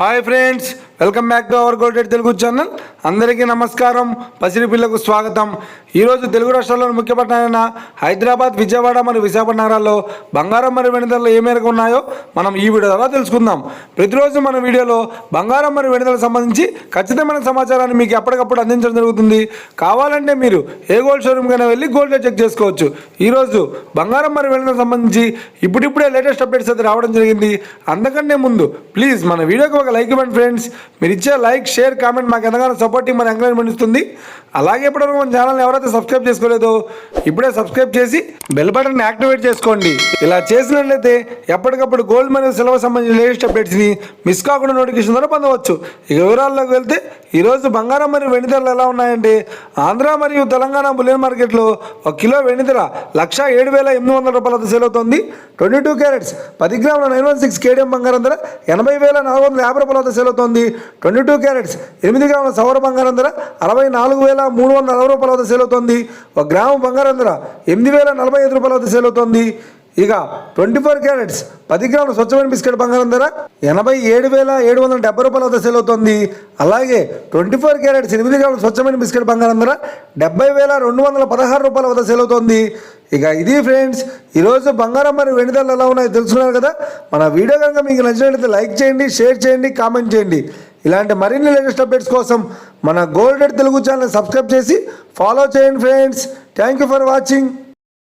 Hi friends, welcome back to our golden Telugu channel. అందరికీ నమస్కారం. పసిరి పిల్లకు స్వాగతం. ఈరోజు తెలుగు రాష్ట్రాల్లోని ముఖ్య పట్టణాలైన హైదరాబాద్, విజయవాడ మరియు విశాఖపట్నం నగరాల్లో బంగారం మరియు వెండి ధరలు ఏ మేరకు ఉన్నాయో మనం ఈ వీడియో ద్వారా తెలుసుకుందాం. ప్రతిరోజు మన వీడియోలో బంగారం మరియు వెండి ధరలకు సంబంధించి ఖచ్చితమైన సమాచారాన్ని మీకు ఎప్పటికప్పుడు అందించడం జరుగుతుంది. కావాలంటే మీరు ఏ గోల్డ్ షోరూమ్కైనా వెళ్ళి గోల్డ్ రేట్ చెక్ చేసుకోవచ్చు. ఈరోజు బంగారం మరియు వెండి ధరలకు సంబంధించి ఇప్పుడిప్పుడే లేటెస్ట్ అప్డేట్స్ అయితే రావడం జరిగింది. అందుకంటే ముందు ప్లీజ్ మన వీడియోకి ఒక లైక్ ఇవ్వండి ఫ్రెండ్స్. మీరు ఇచ్చే లైక్, షేర్, కామెంట్ మాకు ఎంతగానో సపోర్టింగ్, మన ఎంకరేజ్మెంట్ ఇస్తుంది. అలాగే ఇప్పటివరకు మన ఛానల్ ఎవరైతే సబ్స్క్రైబ్ చేసుకోలేదో ఇప్పుడే సబ్స్క్రైబ్ చేసి బెల్ బటన్ యాక్టివేట్ చేసుకోండి. ఇలా చేసినట్లయితే ఎప్పటికప్పుడు గోల్డ్ మరియు సిల్వర్ సంబంధించిన లేటెస్ట్ అప్డేట్స్ని మిస్ కాకుండా నోటిఫికేషన్ ద్వారా పొందవచ్చు. ఇక వివరాల్లోకి వెళ్తే ఈరోజు బంగారం మరియు వెండి ధరలు ఎలా ఉన్నాయంటే, ఆంధ్ర మరియు తెలంగాణ బులియన్ మార్కెట్లో 1 కిలో వెండి ధర 1,07,800 రూపాయలతో సేల్ అవుతుంది. 22 క్యారెట్స్ 10 గ్రాముల 916 కేడియం బంగారం ధర 80,450 రూపాయలతో సేల్ అవుతుంది. 22 క్యారెట్స్ 8 గ్రాముల సౌర బంగారం ధర 64,360 రూపాయల వద్ద సేల్ అవుతుంది. 1 గ్రాము బంగారం ధర 8,045 రూపాయల వద్ద సేల్ అవుతుంది. ఇక 24 క్యారెట్స్ 10 గ్రాముల స్వచ్ఛమైన బిస్కెట్ బంగారం ధర 87,770 రూపాయల వద్ద సేల్ అవుతుంది. అలాగే 24 క్యారెట్స్ 8 గ్రాముల స్వచ్ఛమైన బిస్కెట్ బంగారం ధర 70,216 రూపాయల వద్ద సేల్ అవుతుంది. ఇక ఇది ఫ్రెండ్స్, ఈరోజు బంగారం మరియు వెండి ధరలు ఎలా ఉన్నాయో తెలుసుకున్నారు కదా. మన వీడియో కనుక మీకు నచ్చినట్లయితే లైక్ చేయండి, షేర్ చేయండి, కామెంట్ చేయండి. ఇలాంటి మరిన్ని లేటెస్ట్ అప్డేట్స్ కోసం మన గోల్డెడ్ తెలుగు ఛానల్ సబ్స్క్రైబ్ చేసి ఫాలో చేయండి friends. Thank you for watching.